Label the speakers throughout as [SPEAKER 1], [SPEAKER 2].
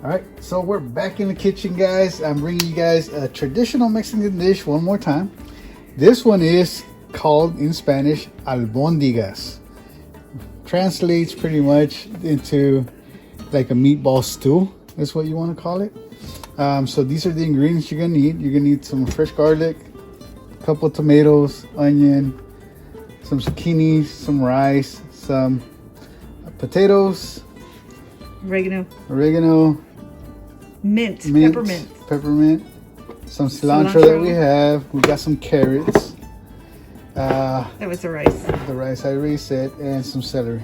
[SPEAKER 1] All right, so we're back in the kitchen, guys. I'm bringing you guys a traditional Mexican dish one more time. This one is called in Spanish albóndigas. Translates pretty much into like a meatball stew. That's what you want to call it. So these are the ingredients you're gonna need. You're gonna need some fresh garlic, a couple of tomatoes, onion, some zucchinis, some rice, some potatoes, oregano,
[SPEAKER 2] mint,
[SPEAKER 1] peppermint, some cilantro that we have. We got some carrots.
[SPEAKER 2] That was the rice.
[SPEAKER 1] The rice I already said, and some celery.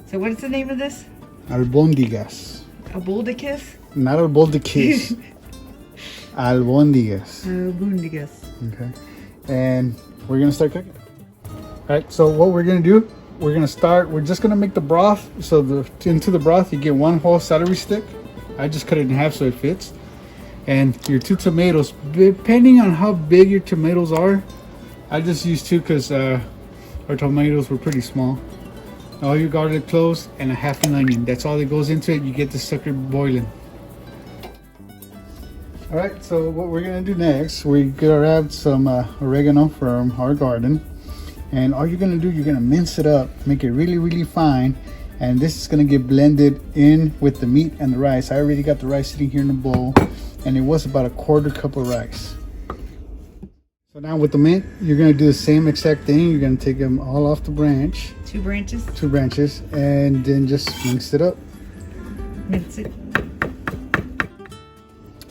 [SPEAKER 2] So what is the name of this?
[SPEAKER 1] Albóndigas.
[SPEAKER 2] Albóndigas?
[SPEAKER 1] Not albóndigas. Albóndigas.
[SPEAKER 2] Albóndigas.
[SPEAKER 1] Okay. And we're gonna start cooking. All right. So what we're gonna do? We're just gonna make the broth. So into the broth, you get one whole celery stick. I just cut it in half so it fits. And your 2 tomatoes, depending on how big your tomatoes are. I just used 2 because our tomatoes were pretty small. All your garlic cloves and a half an onion. That's all that goes into it. You get the sucker boiling. All right, so what we're gonna do next, we're gonna grab some oregano from our garden. And all you're gonna do, you're gonna mince it up, make it really, really fine. And this is gonna get blended in with the meat and the rice. I already got the rice sitting here in the bowl, and it was about a 1/4 cup of rice. So now with the mint, you're gonna do the same exact thing. You're gonna take them all off the branch.
[SPEAKER 2] 2 branches?
[SPEAKER 1] 2 branches, and then just mince it up.
[SPEAKER 2] Mince it.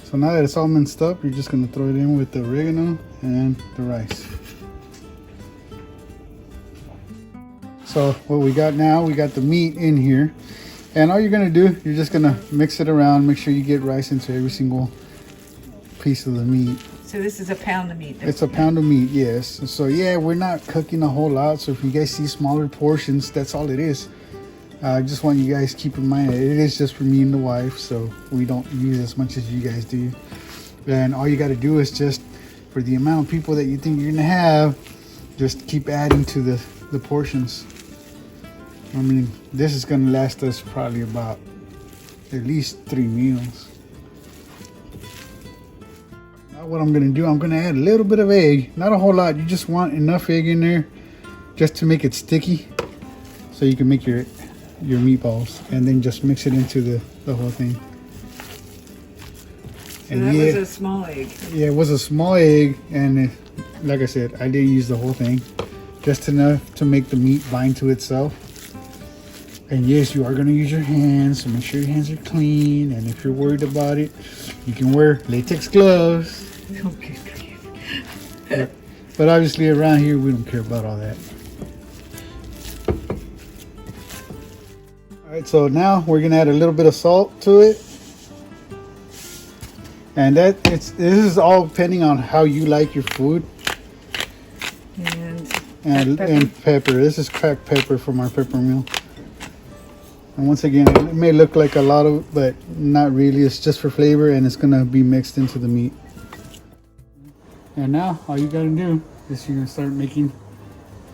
[SPEAKER 1] So now that it's all minced up, you're just gonna throw it in with the oregano and the rice. So what we got now, we got the meat in here. And all you're gonna do, you're just gonna mix it around, make sure you get rice into every single piece of the meat.
[SPEAKER 2] So this is a pound of meat.
[SPEAKER 1] It's a pound of meat, yes. So yeah, we're not cooking a whole lot. So if you guys see smaller portions, that's all it is. I just want you guys to keep in mind that it is just for me and the wife. So we don't use as much as you guys do. And all you gotta do is just, for the amount of people that you think you're gonna have, just keep adding to the portions. I mean, this is gonna last us probably about at least 3 meals. Now what I'm gonna do, I'm gonna add a little bit of egg, not a whole lot. You just want enough egg in there just to make it sticky, so you can make your meatballs, and then just mix it into the whole thing.
[SPEAKER 2] So and that was a small egg.
[SPEAKER 1] Yeah, it was a small egg, and like I said, I didn't use the whole thing, just enough to make the meat bind to itself. And yes, you are going to use your hands, so make sure your hands are clean. And if you're worried about it, you can wear latex gloves. Okay. But obviously around here, we don't care about all that. All right, so now we're going to add a little bit of salt to it. And this is all depending on how you like your food. And pepper. This is cracked pepper from our pepper mill. And once again, it may look like a lot of, but not really. It's just for flavor, and it's gonna be mixed into the meat. And now all you gotta do is you're gonna start making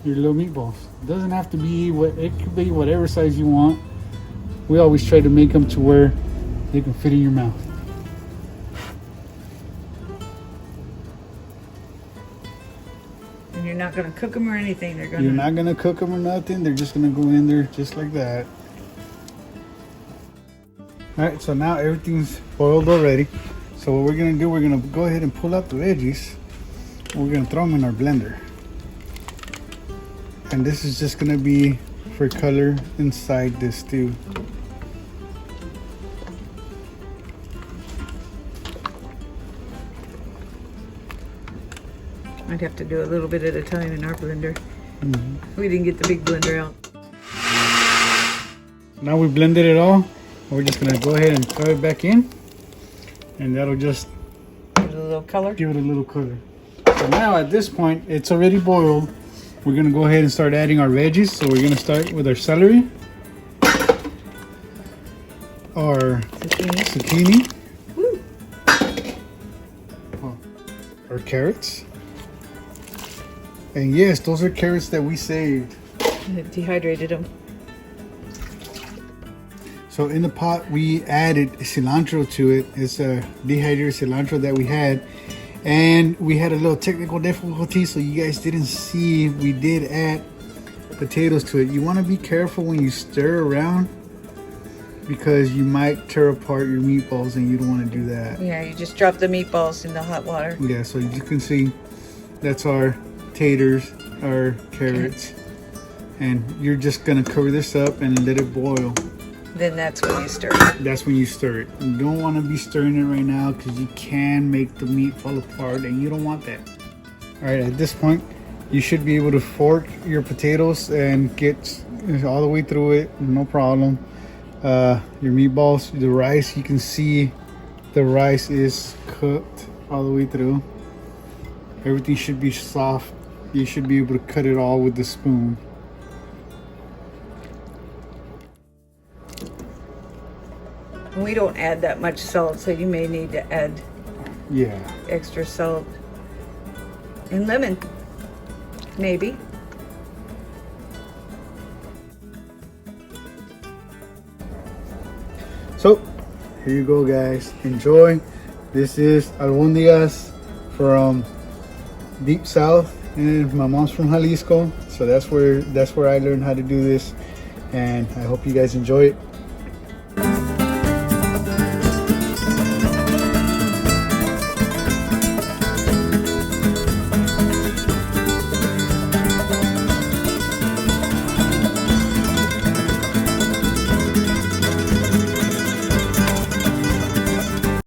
[SPEAKER 1] your little meatballs. It doesn't have to be it could be whatever size you want. We always try to make them to where they can fit in your mouth.
[SPEAKER 2] And you're not gonna cook them or anything.
[SPEAKER 1] You're not gonna cook them or nothing. They're just gonna go in there just like that. All right, so now everything's boiled already. So what we're gonna do, we're gonna go ahead and pull out the veggies. We're gonna throw them in our blender. And this is just gonna be for color inside this stew.
[SPEAKER 2] I'd have to do a little bit at a time in our blender. We didn't get the big blender out.
[SPEAKER 1] Now we blended it all. We're just gonna go ahead and throw it back in, and that'll just
[SPEAKER 2] give it a little color.
[SPEAKER 1] Give it a little color. So now at this point, it's already boiled. We're gonna go ahead and start adding our veggies. So we're gonna start with our celery, our zucchini, our carrots, and yes, those are carrots that we saved.
[SPEAKER 2] Dehydrated them.
[SPEAKER 1] So in the pot, we added cilantro to it. It's a dehydrated cilantro that we had. And we had a little technical difficulty, so you guys didn't see, we did add potatoes to it. You want to be careful when you stir around because you might tear apart your meatballs and you don't want to do that.
[SPEAKER 2] Yeah, you just drop the meatballs in the hot water.
[SPEAKER 1] Yeah, so you can see that's our taters, our carrots. And you're just going to cover this up and let it boil.
[SPEAKER 2] Then that's when you stir it.
[SPEAKER 1] That's when you stir it. You don't want to be stirring it right now because you can make the meat fall apart and you don't want that. All right, at this point, you should be able to fork your potatoes and get all the way through it, no problem. Your meatballs, the rice, you can see the rice is cooked all the way through. Everything should be soft. You should be able to cut it all with the spoon.
[SPEAKER 2] We don't add that much salt, so you may need to add extra salt and lemon, maybe.
[SPEAKER 1] So here you go, guys. Enjoy. This is Albóndigas from deep south, and my mom's from Jalisco, so that's where I learned how to do this, and I hope you guys enjoy it.